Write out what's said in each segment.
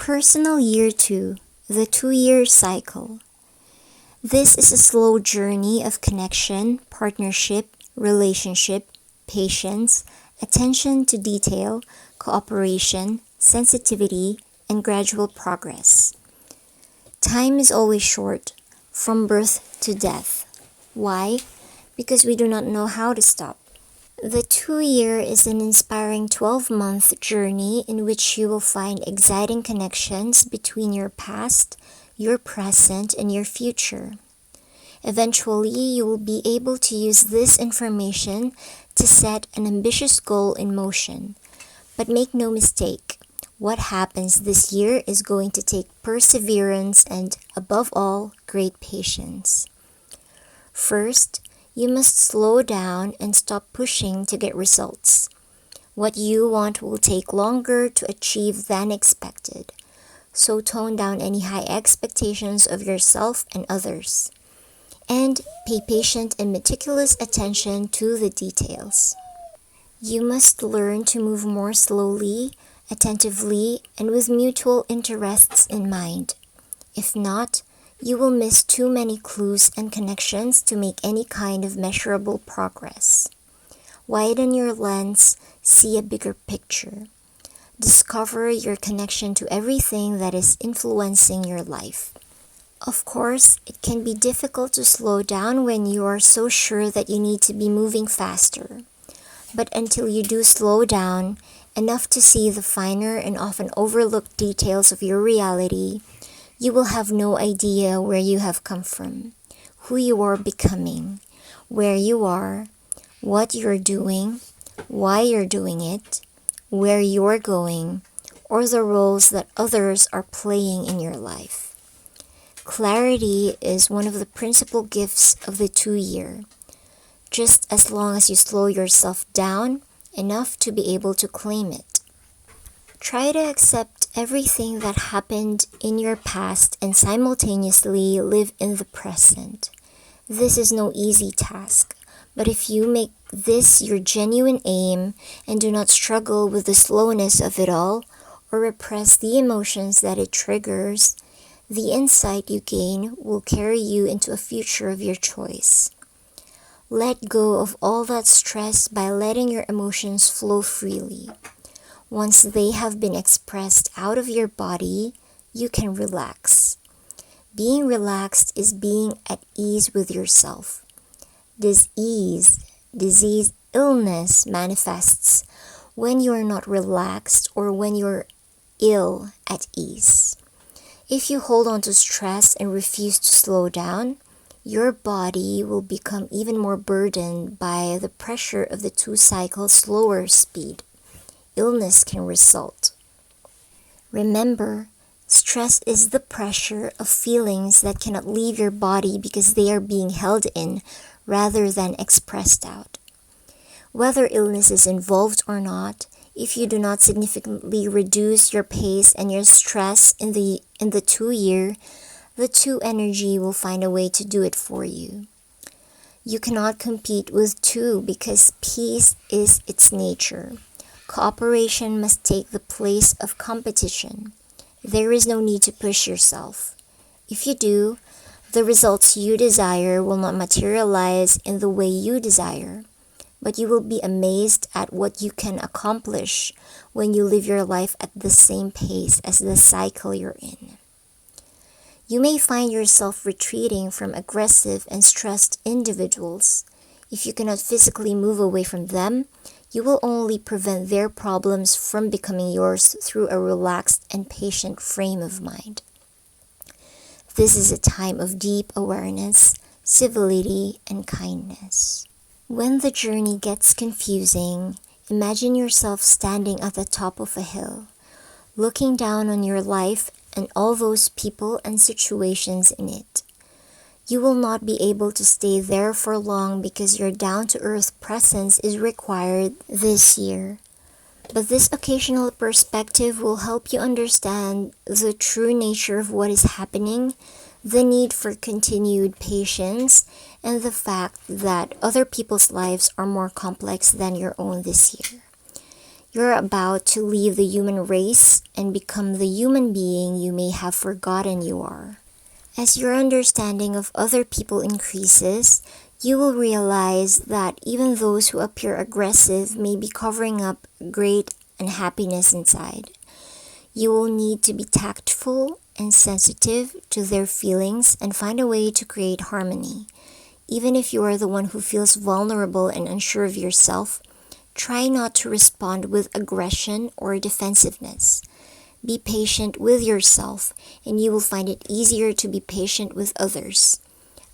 Personal Year 2, the 2-year cycle. This is a slow journey of connection, partnership, relationship, patience, attention to detail, cooperation, sensitivity, and gradual progress. Time is always short, from birth to death. Why? Because we do not know how to stop. The 2-year is an inspiring 12-month journey in which you will find exciting connections between your past, your present, and your future. Eventually, you will be able to use this information to set an ambitious goal in motion. But make no mistake, what happens this year is going to take perseverance and, above all, great patience. First, you must slow down and stop pushing to get results. What you want will take longer to achieve than expected, so tone down any high expectations of yourself and others. And pay patient and meticulous attention to the details. You must learn to move more slowly, attentively, and with mutual interests in mind. If not, you will miss too many clues and connections to make any kind of measurable progress. Widen your lens, see a bigger picture. Discover your connection to everything that is influencing your life. Of course, it can be difficult to slow down when you are so sure that you need to be moving faster. But until you do slow down, enough to see the finer and often overlooked details of your reality, you will have no idea where you have come from, who you are becoming, where you are, what you're doing, why you're doing it, where you're going, or the roles that others are playing in your life. Clarity is one of the principal gifts of the 2-year, just as long as you slow yourself down enough to be able to claim it. Try to accept everything that happened in your past and simultaneously live in the present. This is no easy task, but if you make this your genuine aim and do not struggle with the slowness of it all or repress the emotions that it triggers, the insight you gain will carry you into a future of your choice. Let go of all that stress by letting your emotions flow freely. Once they have been expressed out of your body, you can relax. Being relaxed is being at ease with yourself. Disease, illness manifests when you are not relaxed or when you're ill at ease. If you hold on to stress and refuse to slow down, your body will become even more burdened by the pressure of the 2-cycle slower speed. Illness can result. Remember, stress is the pressure of feelings that cannot leave your body because they are being held in rather than expressed out. Whether illness is involved or not, if you do not significantly reduce your pace and your stress in the 2-year, the 2 energy will find a way to do it for you. You cannot compete with 2 because peace is its nature. Cooperation must take the place of competition. There is no need to push yourself. If you do, the results you desire will not materialize in the way you desire, but you will be amazed at what you can accomplish when you live your life at the same pace as the cycle you're in. You may find yourself retreating from aggressive and stressed individuals. If you cannot physically move away from them, you will only prevent their problems from becoming yours through a relaxed and patient frame of mind. This is a time of deep awareness, civility, and kindness. When the journey gets confusing, imagine yourself standing at the top of a hill, looking down on your life and all those people and situations in it. You will not be able to stay there for long because your down-to-earth presence is required this year. But this occasional perspective will help you understand the true nature of what is happening, the need for continued patience, and the fact that other people's lives are more complex than your own this year. You're about to leave the human race and become the human being you may have forgotten you are. As your understanding of other people increases, you will realize that even those who appear aggressive may be covering up great unhappiness inside. You will need to be tactful and sensitive to their feelings and find a way to create harmony. Even if you are the one who feels vulnerable and unsure of yourself, try not to respond with aggression or defensiveness. Be patient with yourself, and you will find it easier to be patient with others.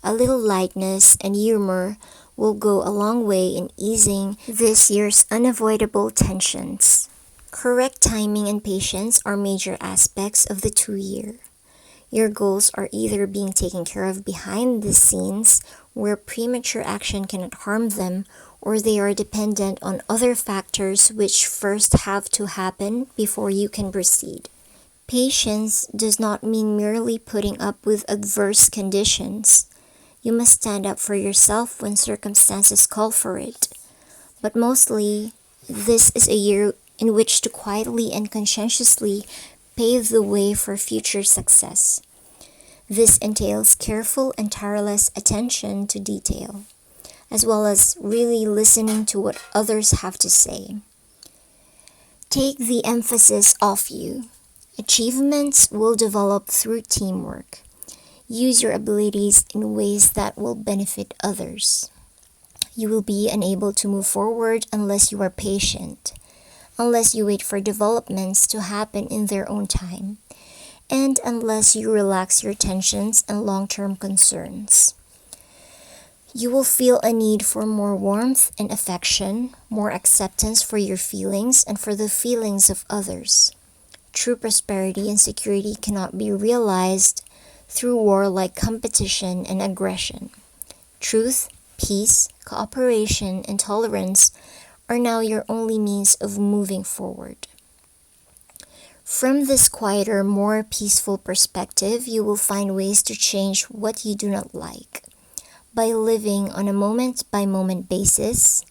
A little lightness and humor will go a long way in easing this year's unavoidable tensions. Correct timing and patience are major aspects of the 2-year. Your goals are either being taken care of behind the scenes, where premature action cannot harm them, or they are dependent on other factors which first have to happen before you can proceed. Patience does not mean merely putting up with adverse conditions. You must stand up for yourself when circumstances call for it. But mostly, this is a year in which to quietly and conscientiously pave the way for future success. This entails careful and tireless attention to detail, as well as really listening to what others have to say. Take the emphasis off you. Achievements will develop through teamwork. Use your abilities in ways that will benefit others. You will be unable to move forward unless you are patient, unless you wait for developments to happen in their own time, and unless you relax your tensions and long-term concerns. You will feel a need for more warmth and affection, more acceptance for your feelings and for the feelings of others. True prosperity and security cannot be realized through warlike competition and aggression. Truth, peace, cooperation, and tolerance are now your only means of moving forward. From this quieter, more peaceful perspective, you will find ways to change what you do not like. By living on a moment-by-moment basis,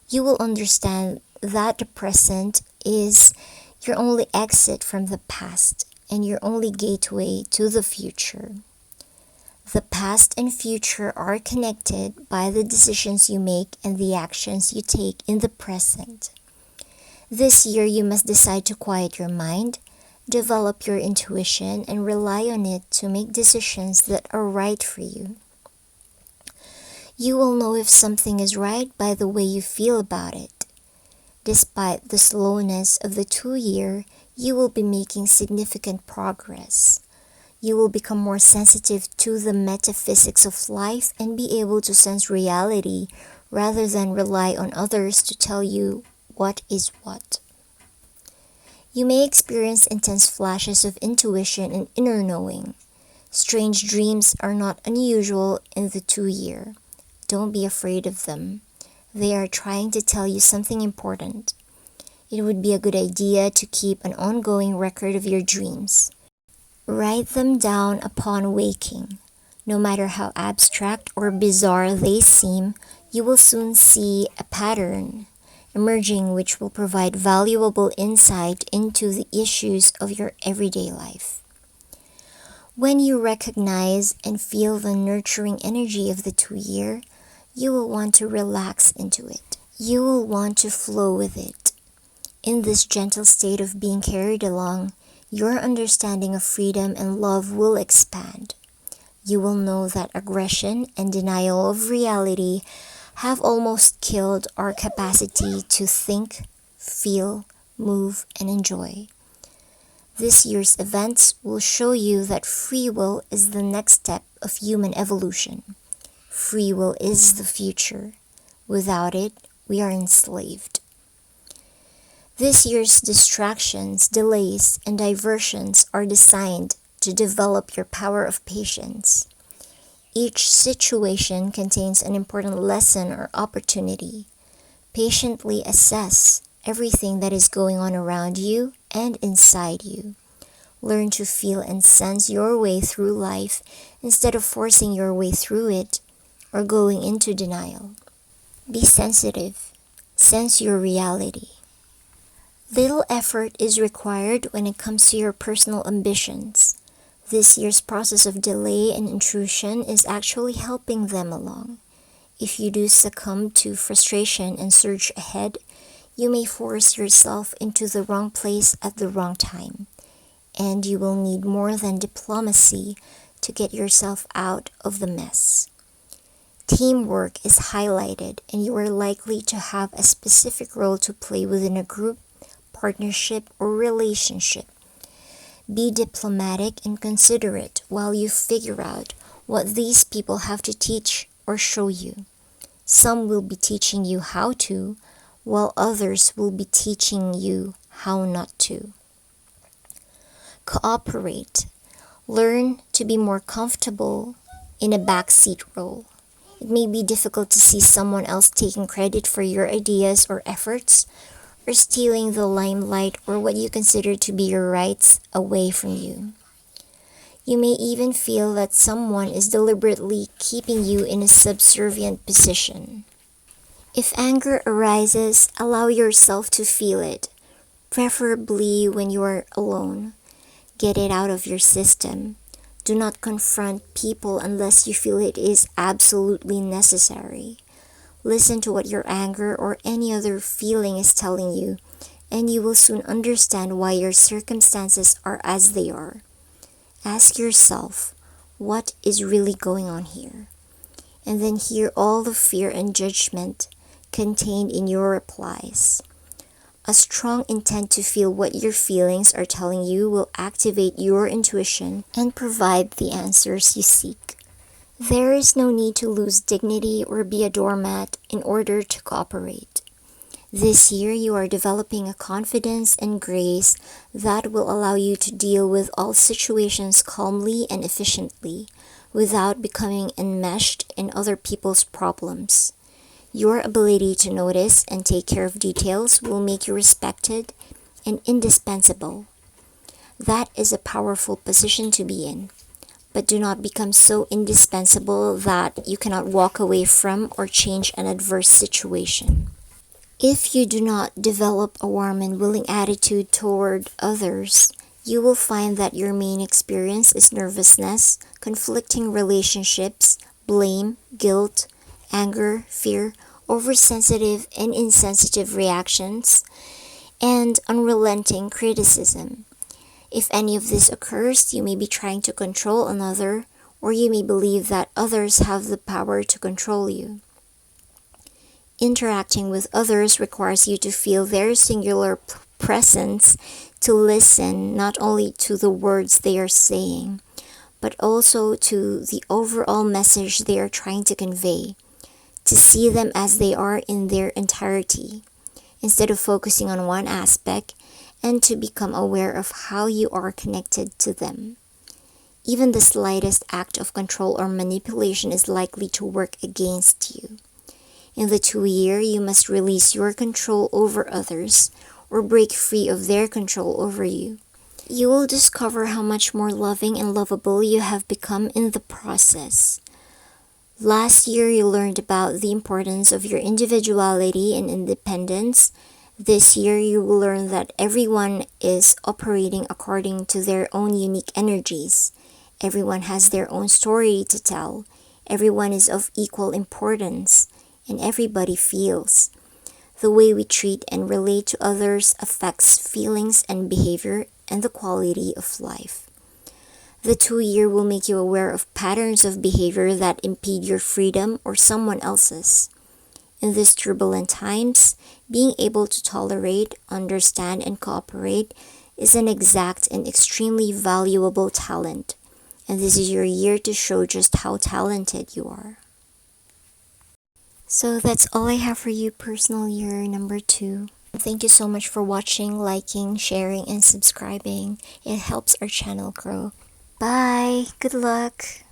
you will understand that the present is your only exit from the past and your only gateway to the future. The past and future are connected by the decisions you make and the actions you take in the present. This year, you must decide to quiet your mind, develop your intuition, and rely on it to make decisions that are right for you. You will know if something is right by the way you feel about it. Despite the slowness of the 2-year, you will be making significant progress. You will become more sensitive to the metaphysics of life and be able to sense reality rather than rely on others to tell you what is what. You may experience intense flashes of intuition and inner knowing. Strange dreams are not unusual in the 2-year. Don't be afraid of them. They are trying to tell you something important. It would be a good idea to keep an ongoing record of your dreams. Write them down upon waking. No matter how abstract or bizarre they seem, you will soon see a pattern emerging which will provide valuable insight into the issues of your everyday life. When you recognize and feel the nurturing energy of the 2-year, you will want to relax into it. You will want to flow with it. In this gentle state of being carried along, your understanding of freedom and love will expand. You will know that aggression and denial of reality have almost killed our capacity to think, feel, move, and enjoy. This year's events will show you that free will is the next step of human evolution. Free will is the future. Without it, we are enslaved. This year's distractions, delays, and diversions are designed to develop your power of patience. Each situation contains an important lesson or opportunity. Patiently assess everything that is going on around you and inside you. Learn to feel and sense your way through life instead of forcing your way through it or going into denial. Be sensitive. Sense your reality. Little effort is required when it comes to your personal ambitions. This year's process of delay and intrusion is actually helping them along. If you do succumb to frustration and surge ahead, you may force yourself into the wrong place at the wrong time, and you will need more than diplomacy to get yourself out of the mess. Teamwork is highlighted, and you are likely to have a specific role to play within a group, partnership, or relationship. Be diplomatic and considerate while you figure out what these people have to teach or show you. Some will be teaching you how to, while others will be teaching you how not to. Cooperate. Learn to be more comfortable in a backseat role. It may be difficult to see someone else taking credit for your ideas or efforts, or stealing the limelight or what you consider to be your rights away from you. You may even feel that someone is deliberately keeping you in a subservient position. If anger arises, allow yourself to feel it, preferably when you are alone. Get it out of your system. Do not confront people unless you feel it is absolutely necessary. Listen to what your anger or any other feeling is telling you, and you will soon understand why your circumstances are as they are. Ask yourself, what is really going on here? And then hear all the fear and judgment contained in your replies. A strong intent to feel what your feelings are telling you will activate your intuition and provide the answers you seek. There is no need to lose dignity or be a doormat in order to cooperate. This year you are developing a confidence and grace that will allow you to deal with all situations calmly and efficiently without becoming enmeshed in other people's problems. Your ability to notice and take care of details will make you respected and indispensable. That is a powerful position to be in. But do not become so indispensable that you cannot walk away from or change an adverse situation. If you do not develop a warm and willing attitude toward others, you will find that your main experience is nervousness, conflicting relationships, blame, guilt, anger, fear, oversensitive and insensitive reactions, and unrelenting criticism. If any of this occurs, you may be trying to control another, or you may believe that others have the power to control you. Interacting with others requires you to feel their singular presence, to listen not only to the words they are saying, but also to the overall message they are trying to convey, to see them as they are in their entirety, instead of focusing on one aspect, and to become aware of how you are connected to them. Even the slightest act of control or manipulation is likely to work against you. In the 2 year, you must release your control over others or break free of their control over you. You will discover how much more loving and lovable you have become in the process. Last year, you learned about the importance of your individuality and independence. This year, you will learn that everyone is operating according to their own unique energies. Everyone has their own story to tell. Everyone is of equal importance, and everybody feels. The way we treat and relate to others affects feelings and behavior and the quality of life. The 2 year will make you aware of patterns of behavior that impede your freedom or someone else's. In these turbulent times, being able to tolerate, understand, and cooperate is an exact and extremely valuable talent, and this is your year to show just how talented you are. So that's all I have for you, personal year number 2. Thank you so much for watching, liking, sharing, and subscribing. It helps our channel grow. Bye! Good luck!